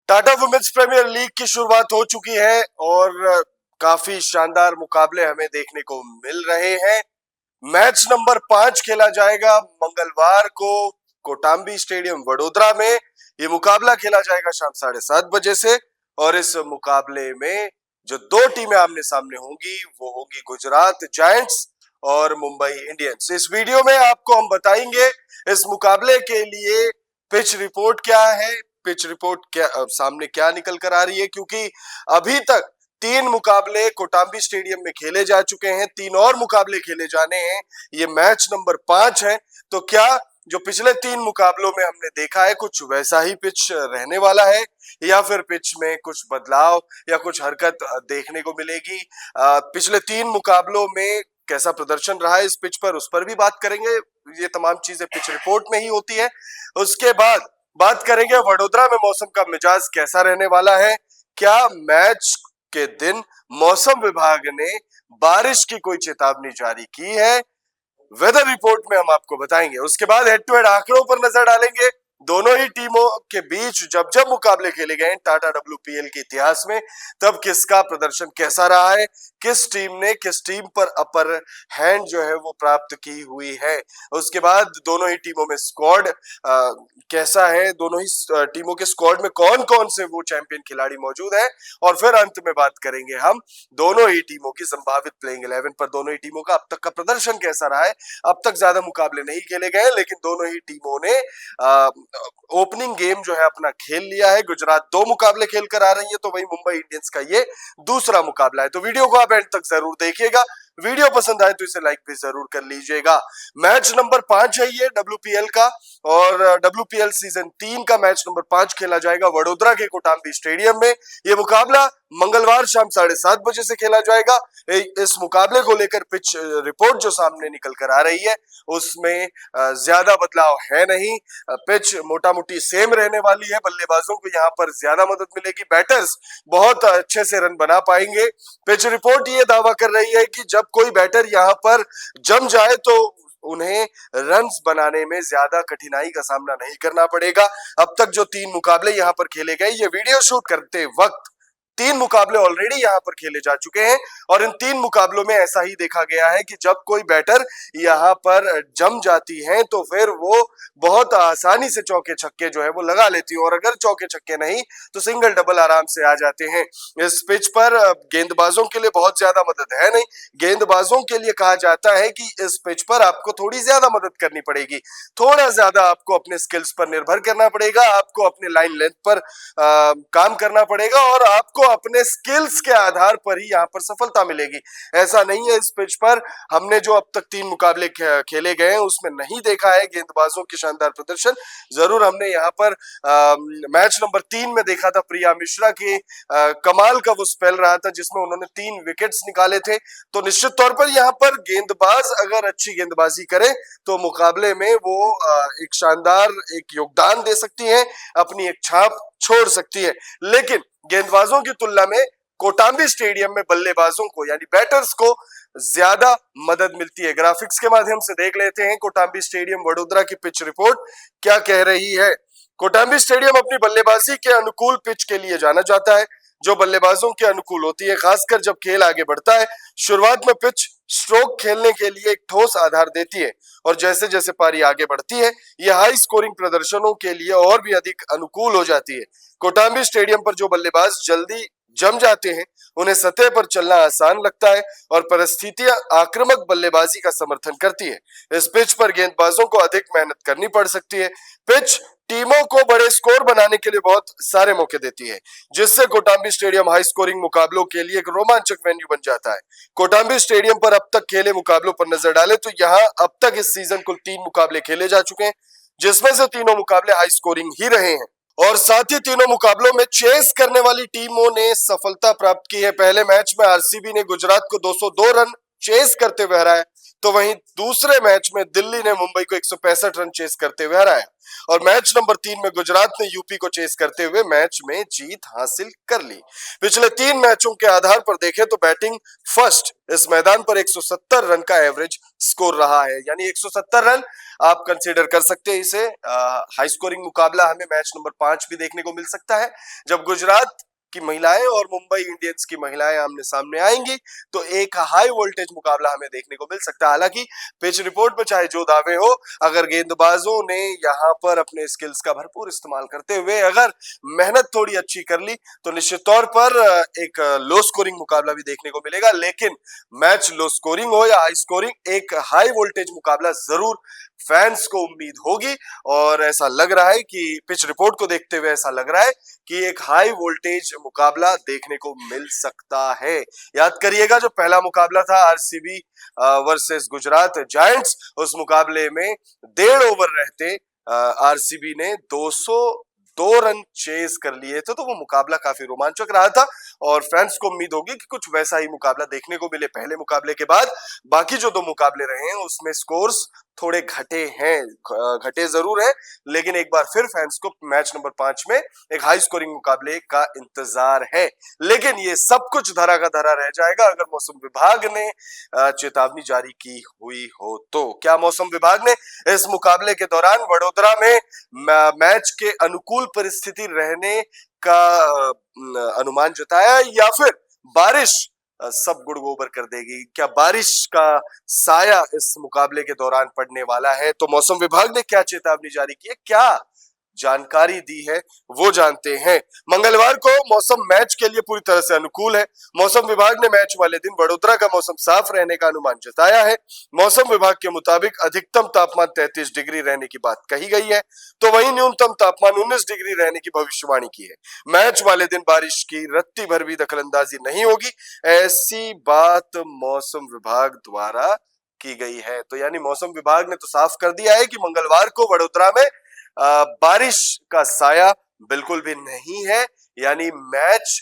Tata women's premier league की शुरुआत हो चुकी है और काफी शानदार मुकाबले हमें देखने को मिल रहे हैं। मैच नंबर 5 खेला जाएगा मंगलवार को कोटाम्बी स्टेडियम वडोदरा में। ये मुकाबला खेला जाएगा शाम 7:30 बजे से और इस मुकाबले में जो दो टीमें आमने सामने होंगी वो होगी गुजरात जायंट्स और मुंबई इंडियंस। इस वीडियो में आपको हम बताएंगे इस मुकाबले के लिए पिच रिपोर्ट क्या है, पिच रिपोर्ट क्या सामने क्या निकल कर आ रही है, क्योंकि अभी तक 3 मुकाबले कोटाम्बी स्टेडियम में खेले जा चुके हैं, 3 और मुकाबले खेले जाने हैं। ये मैच नंबर 5 है। तो क्या जो पिछले 3 मुकाबलों में हमने देखा है कुछ वैसा ही पिच रहने वाला है या फिर पिच में कुछ बदलाव या कुछ हरकत देखने को मिलेगी? पिछले 3 मुकाबलों में कैसा प्रदर्शन रहा है इस पिच पर, उस पर भी बात करेंगे। ये तमाम चीजें पिच रिपोर्ट में ही होती है। उसके बाद बात करेंगे वडोदरा में मौसम का मिजाज कैसा रहने वाला है। क्या मैच के दिन मौसम विभाग ने बारिश की कोई चेतावनी जारी की है? वेदर रिपोर्ट में हम आपको बताएंगे। उसके बाद हेड टू हेड आंकड़ों पर नजर डालेंगे। दोनों ही टीमों के बीच जब जब मुकाबले खेले गए टाटा डब्ल्यूपीएल के इतिहास में, तब किसका प्रदर्शन कैसा रहा है, किस टीम ने किस टीम पर अपर हैंड जो है वो प्राप्त की हुई है। उसके बाद दोनों ही टीमों में स्क्वाड कैसा है, दोनों ही टीमों के स्क्वाड में कौन कौन से वो चैंपियन खिलाड़ी मौजूद है, और फिर अंत में बात करेंगे हम दोनों ही टीमों की संभावित प्लेइंग 11 पर। दोनों ही टीमों का अब तक का प्रदर्शन कैसा रहा है। अब तक ज्यादा मुकाबले नहीं खेले गए लेकिन दोनों ही टीमों ने ओपनिंग गेम जो है अपना खेल लिया है। गुजरात 2 मुकाबले खेल कर आ रही है तो वही मुंबई इंडियंस का ये दूसरा मुकाबला है। तो वीडियो को आप एंड तक जरूर देखिएगा। वीडियो पसंद आए तो इसे लाइक भी जरूर कर लीजिएगा। मैच नंबर 5 है ये डब्ल्यूपीएल का, और डब्ल्यूपीएल सीजन 3 का मैच नंबर 5 खेला जाएगा वडोदरा के कोटाम्बी स्टेडियम में। ये मुकाबला मंगलवार शाम 7:30 बजे से खेला जाएगा। इस मुकाबले को लेकर पिच रिपोर्ट जो सामने निकल कर आ रही है उसमें ज्यादा बदलाव है नहीं। पिच मोटा मोटी सेम रहने वाली है। बल्लेबाजों को यहाँ पर ज्यादा मदद मिलेगी, बैटर्स बहुत अच्छे से रन बना पाएंगे। पिच रिपोर्ट ये दावा कर रही है कि जब कोई बैटर यहाँ पर जम जाए तो उन्हें रन्स बनाने में ज्यादा कठिनाई का सामना नहीं करना पड़ेगा। अब तक जो 3 मुकाबले यहाँ पर खेले गए, ये वीडियो शूट करते वक्त 3 मुकाबले ऑलरेडी यहाँ पर खेले जा चुके हैं और इन 3 मुकाबलों में ऐसा ही देखा गया है कि जब कोई बैटर यहाँ पर जम जाती है तो फिर वो बहुत आसानी से चौके छक्के जो है वो लगा लेती है, और अगर चौके छक्के नहीं तो सिंगल डबल आराम से आ जाते हैं। इस पिच पर गेंदबाजों के लिए बहुत ज्यादा मदद है नहीं। गेंदबाजों के लिए कहा जाता है कि इस पिच पर आपको थोड़ी ज्यादा मदद करनी पड़ेगी, थोड़ा ज्यादा आपको अपने स्किल्स पर निर्भर करना पड़ेगा, आपको अपने लाइन लेंथ पर काम करना पड़ेगा और आपको अपने स्किल्स के आधार पर ही यहाँ पर सफलता मिलेगी। ऐसा नहीं है इस पिच पर हमने जो अब तक 3 मुकाबले खेले गए हैं उसमें नहीं देखा है गेंदबाजों के शानदार प्रदर्शन। जरूर हमने यहाँ पर मैच नंबर 3 में देखा था प्रिया मिश्रा के कमाल का वो स्पेल रहा था जिसमें उन्होंने 3 विकेट्स निकाले थे। तो निश्चित तौर पर यहाँ पर गेंदबाज अगर अच्छी गेंदबाजी करे तो मुकाबले में वो एक शानदार एक योगदान दे सकती है, अपनी एक छाप छोड़ सकती है। लेकिन गेंदबाजों की तुलना में कोटाम्बी स्टेडियम में बल्लेबाजों को यानी बैटर्स को ज्यादा मदद मिलती है। ग्राफिक्स के माध्यम से देख लेते हैं कोटाम्बी स्टेडियम वडोदरा की पिच रिपोर्ट क्या कह रही है। कोटाम्बी स्टेडियम अपनी बल्लेबाजी के अनुकूल पिच के लिए जाना जाता है, जो बल्लेबाजों के अनुकूल होती है, खासकर जब खेल आगे बढ़ता है। शुरुआत में पिच स्ट्रोक खेलने के लिए एक ठोस आधार देती है और जैसे जैसे पारी आगे बढ़ती है यह हाई स्कोरिंग प्रदर्शनों के लिए और भी अधिक अनुकूल हो जाती है। कोटाम्बी स्टेडियम पर जो बल्लेबाज जल्दी जम जाते हैं उन्हें सतह पर चलना आसान लगता है और परिस्थितियां आक्रामक बल्लेबाजी का समर्थन करती है। इस पिच पर गेंदबाजों को अधिक मेहनत करनी पड़ सकती है। पिच टीमों को बड़े स्कोर बनाने के लिए बहुत सारे मौके देती है, जिससे कोटाम्बी स्टेडियम हाई स्कोरिंग मुकाबलों के लिए एक रोमांचक वेन्यू बन जाता है। कोटाम्बी स्टेडियम पर अब तक खेले मुकाबलों पर नजर डालें तो यहाँ अब तक इस सीजन कुल 3 मुकाबले खेले जा चुके हैं, जिसमें से तीनों मुकाबले हाई स्कोरिंग ही रहे हैं और साथ ही तीनों मुकाबलों में चेस करने वाली टीमों ने सफलता प्राप्त की है। पहले मैच में आरसीबी ने गुजरात को 202 रन चेस करते हुए हराया, तो वहीं दूसरे मैच में दिल्ली ने मुंबई को 165 रन चेस करते हुए हराया और मैच नंबर 3 में गुजरात ने यूपी को चेस करते हुए मैच में जीत हासिल कर ली। पिछले 3 मैचों के आधार पर देखें तो बैटिंग फर्स्ट इस मैदान पर 170 रन का एवरेज स्कोर रहा है, यानी 170 रन आप कंसीडर कर सकते हैं इसे। हाई स्कोरिंग मुकाबला हमें मैच नंबर 5 भी देखने को मिल सकता है, जब गुजरात की महिलाएं और मुंबई इंडियंस की महिलाएं आमने सामने आएंगी तो एक हाई वोल्टेज मुकाबला हमें देखने को मिल सकता है। हालांकि पिच रिपोर्ट में चाहे जो दावे हो, अगर गेंदबाजों ने यहाँ पर अपने स्किल्स का भरपूर इस्तेमाल करते हुए अगर मेहनत थोड़ी अच्छी कर ली तो निश्चित तौर पर एक लो स्कोरिंग मुकाबला भी देखने को मिलेगा। लेकिन मैच लो स्कोरिंग हो या हाई स्कोरिंग, एक हाई वोल्टेज मुकाबला जरूर फैंस को उम्मीद होगी। और ऐसा लग रहा है कि पिच रिपोर्ट को देखते हुए ऐसा लग रहा है कि एक हाई वोल्टेज मुकाबला देखने को मिल सकता है। याद करिएगा जो पहला मुकाबला था आरसीबी वर्सेस गुजरात जायंट्स, उस मुकाबले में 1.5 ओवर रहते आरसीबी ने 202 रन चेस कर लिए थे, तो वो मुकाबला काफी रोमांचक रहा था और फैंस को उम्मीद होगी कि कुछ वैसा ही मुकाबला देखने को मिले पहले मुकाबले के बाद। बाकी जो 2 मुकाबले रहे हैं उसमें स्कोर्स थोड़े घटे हैं, घटे जरूर है, लेकिन एक बार फिर फैंस को मैच नंबर 5 में एक हाई स्कोरिंग मुकाबले का इंतजार है। लेकिन ये सब कुछ धरा का धरा रह जाएगा अगर मौसम विभाग ने चेतावनी जारी की हुई हो तो। क्या मौसम विभाग ने इस मुकाबले के दौरान वडोदरा में मैच के अनुकूल परिस्थिति रहने का अनुमान जताया या फिर बारिश सब गुड़ गोबर कर देगी? क्या बारिश का साया इस मुकाबले के दौरान पड़ने वाला है? तो मौसम विभाग ने क्या चेतावनी जारी की है, क्या जानकारी दी है, वो जानते हैं। मंगलवार को मौसम मैच के लिए पूरी तरह से अनुकूल है। मौसम विभाग ने मैच वाले दिन वडोदरा का मौसम साफ रहने का अनुमान जताया है। मौसम विभाग के मुताबिक अधिकतम तापमान 33 डिग्री रहने की बात कही गई है, तो वहीं न्यूनतम तापमान 19 डिग्री रहने की भविष्यवाणी की है। मैच वाले दिन बारिश की रत्ती भर भी दखलंदाजी नहीं होगी, ऐसी बात मौसम विभाग द्वारा की गई है। तो यानी मौसम विभाग ने तो साफ कर दिया है कि मंगलवार को वडोदरा में बारिश का साया बिल्कुल भी नहीं है, यानी मैच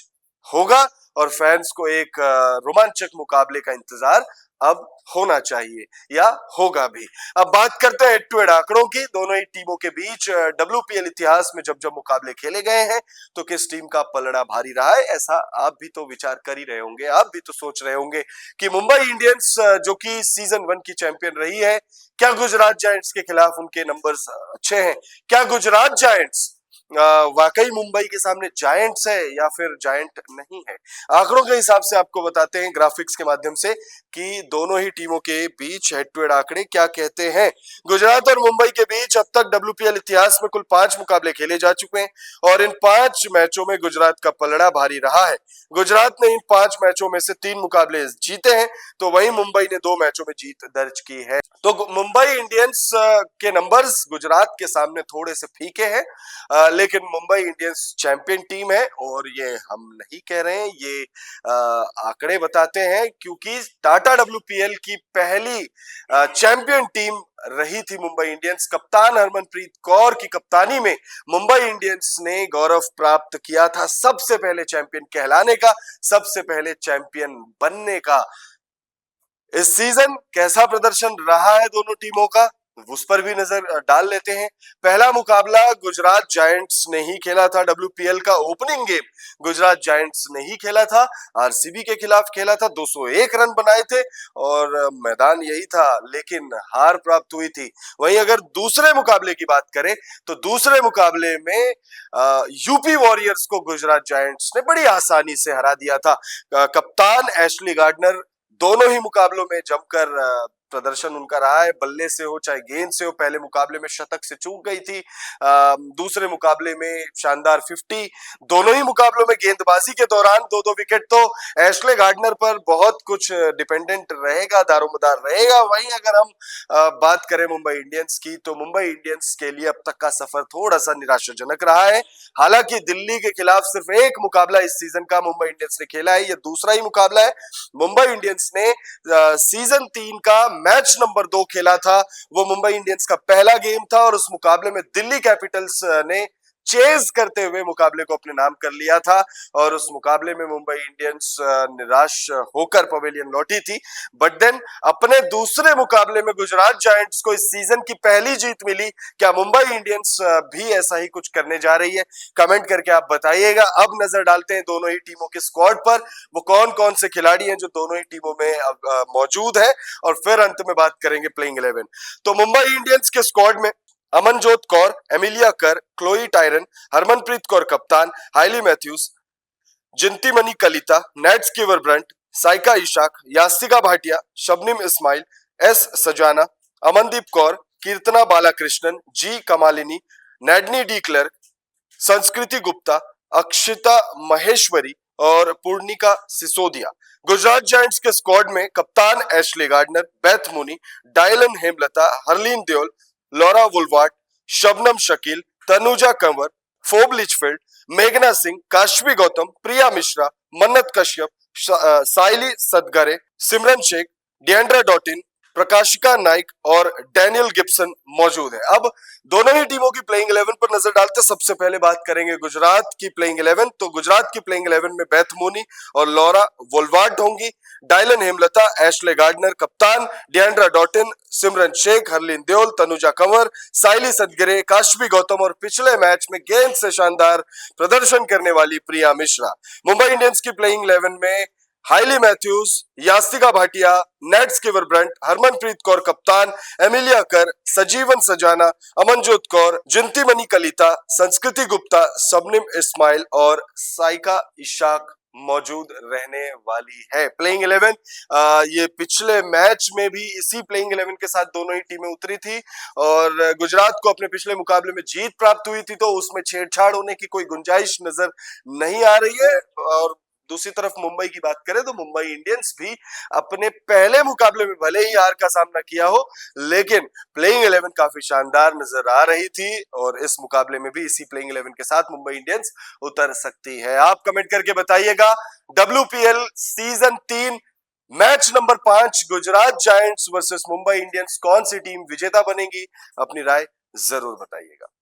होगा और फैंस को एक रोमांचक मुकाबले का इंतजार अब होना चाहिए या होगा भी। अब बात करते हैं हेड टू हेड आंकड़ों की। दोनों ही टीमों के बीच डब्ल्यूपीएल इतिहास में जब जब मुकाबले खेले गए हैं तो किस टीम का पलड़ा भारी रहा है, ऐसा आप भी तो विचार कर ही रहे होंगे, आप भी तो सोच रहे होंगे कि मुंबई इंडियंस जो कि सीजन 1 की चैंपियन रही है, क्या गुजरात जायंट्स के खिलाफ उनके नंबर्स अच्छे हैं? क्या गुजरात जायंट्स वाकई मुंबई के सामने जायंट्स है या फिर जायंट नहीं है? आंकड़ों के हिसाब से आपको बताते हैं ग्राफिक्स के माध्यम से कि दोनों ही टीमों के बीच हेड टू हेड आंकड़े क्या कहते हैं। गुजरात और मुंबई के बीच अब तक डब्ल्यूपीएल इतिहास में कुल 5 मुकाबले खेले जा चुके हैं और इन 5 मैचों में गुजरात का पलड़ा भारी रहा है। गुजरात ने इन 5 मैचों में से 3 मुकाबले जीते हैं, तो वहीं मुंबई ने 2 मैचों में जीत दर्ज की है। तो मुंबई इंडियंस के नंबर्स गुजरात के सामने थोड़े से फीके हैं, लेकिन मुंबई इंडियंस चैंपियन टीम है और ये हम नहीं कह रहे हैं, ये आंकड़े बताते हैं, क्योंकि टाटा डब्ल्यूपीएल की पहली चैंपियन टीम रही थी मुंबई इंडियंस। कप्तान हरमनप्रीत कौर की कप्तानी में मुंबई इंडियंस ने गौरव प्राप्त किया था सबसे पहले चैंपियन कहलाने का, सबसे पहले चैंपियन बनने का। इस सीजन कैसा प्रदर्शन रहा है दोनों टीमों का, उस पर भी नजर डाल लेते हैं। पहला मुकाबला गुजरात जायंट्स ने ही खेला था, डब्ल्यूपीएल का ओपनिंग गेम गुजरात जायंट्स ने ही खेला था, आरसीबी के खिलाफ खेला था, 201 रन बनाए थे और मैदान यही था, लेकिन हार प्राप्त हुई थी। वहीं अगर दूसरे मुकाबले की बात करें तो दूसरे मुकाबले में यूपी वॉरियर्स को गुजरात जायंट्स ने बड़ी आसानी से हरा दिया था। कप्तान एशली गार्डनर दोनों ही मुकाबलों में जमकर प्रदर्शन उनका रहा है, बल्ले से हो चाहे गेंद से हो। पहले मुकाबले में शतक से चूक गई थी, दूसरे मुकाबले में शानदार 50। दोनों ही मुकाबलों में गेंदबाजी के दौरान 2-2 विकेट तो एशले गार्डनर पर बहुत कुछ डिपेंडेंट रहेगा, दारोमदार रहेगा। वहीं अगर हम बात करें मुंबई इंडियंस की तो मुंबई इंडियंस के लिए अब तक का सफर थोड़ा सा निराशाजनक रहा है। हालांकि दिल्ली के खिलाफ सिर्फ एक मुकाबला इस सीजन का मुंबई इंडियंस ने खेला है, ये दूसरा ही मुकाबला है। मुंबई इंडियंस ने सीजन 3 का मैच नंबर 2 खेला था, वो मुंबई इंडियंस का पहला गेम था और उस मुकाबले में दिल्ली कैपिटल्स ने चेज करते हुए मुकाबले को अपने नाम कर लिया था और उस मुकाबले में मुंबई इंडियंस निराश होकर पवेलियन लौटी थी। बट देन अपने दूसरे मुकाबले में गुजरात जायंट्स को इस सीजन की पहली जीत मिली। क्या मुंबई इंडियंस भी ऐसा ही कुछ करने जा रही है? कमेंट करके आप बताइएगा। अब नजर डालते हैं दोनों ही टीमों के स्क्वाड पर, वो कौन कौन से खिलाड़ी हैं जो दोनों ही टीमों में मौजूद है, और फिर अंत में बात करेंगे प्लेइंग 11। तो मुंबई इंडियंस के स्क्वाड में Amanjot Kaur, Amelia Kerr, Chloe Tryon, Harmanpreet Kaur कप्तान, Hayley Matthews, Jintimani Kalita, Nat Sciver Brunt, Saika Ishaque, Yastika Bhatia, Shabnim Ismail, S Sajana, Amandeep Kaur, Keerthana Balakrishnan, G Kamalini, Nadine de Klerk, Sanskriti Gupta, Akshita Maheshwari और पूर्णिका सिसोदिया। गुजरात जायंट्स के स्क्वाड में कप्तान Ashleigh Gardner, Beth Mooney, Dayalan Hemalatha, Harleen Deol, Laura Wolvaardt, Shabnam Shakil, Tanuja Kanwar, Phoebe Litchfield, मेघना सिंह, काशवी गौतम, प्रिया मिश्रा, मन्नत कश्यप, साइली सदगरे, सिमरन शेख, डिएंड्रा डॉटिन, प्रकाशिका नाइक और डैनियल गिब्सन मौजूद है। अब दोनों ही टीमों की प्लेइंग 11 पर नजर डालते हैं। सबसे पहले बात करेंगे गुजरात की प्लेइंग 11। तो गुजरात की प्लेइंग 11 में बेथ मोनी और लॉरा वोल्वार्ड होंगी, डायलन हेमलता, एशले गार्डनर कप्तान, डिएंड्रा डॉटिन, सिमरन शेख, हरलीन देओल, तनुजा कंवर, साइली सदगरे, काशवी गौतम और पिछले मैच में गेंद से शानदार प्रदर्शन करने वाली प्रिया मिश्रा। मुंबई इंडियंस की प्लेइंग 11 में Hayley Matthews, Yastika Bhatia, Nat Sciver Brunt, Harmanpreet Kaur कप्तान, एमिलिया कर, सजीवन सजाना, अमनजोत कौर, जिंतीमणि कलिता, संस्कृति गुप्ता, सबनिम इस्माइल और साइका इशाक मौजूद रहने वाली है। प्लेइंग 11 ये पिछले मैच में भी इसी प्लेइंग 11 के साथ दोनों ही टीमें उतरी थी और गुजरात को अपने पिछले मुकाबले में जीत प्राप्त हुई थी, तो उसमें छेड़छाड़ होने की कोई गुंजाइश नजर नहीं आ रही है। और दूसरी तरफ मुंबई की बात करें तो मुंबई इंडियंस भी अपने पहले मुकाबले में भले ही हार का सामना किया हो, लेकिन प्लेइंग 11 काफी शानदार नजर आ रही थी और इस मुकाबले में भी इसी प्लेइंग 11 के साथ मुंबई इंडियंस उतर सकती है। आप कमेंट करके बताइएगा, WPL season 3 match number 5 Gujarat giants versus Mumbai Indians, कौन सी टीम विजेता बनेगी? अपनी राय जरूर बताइएगा।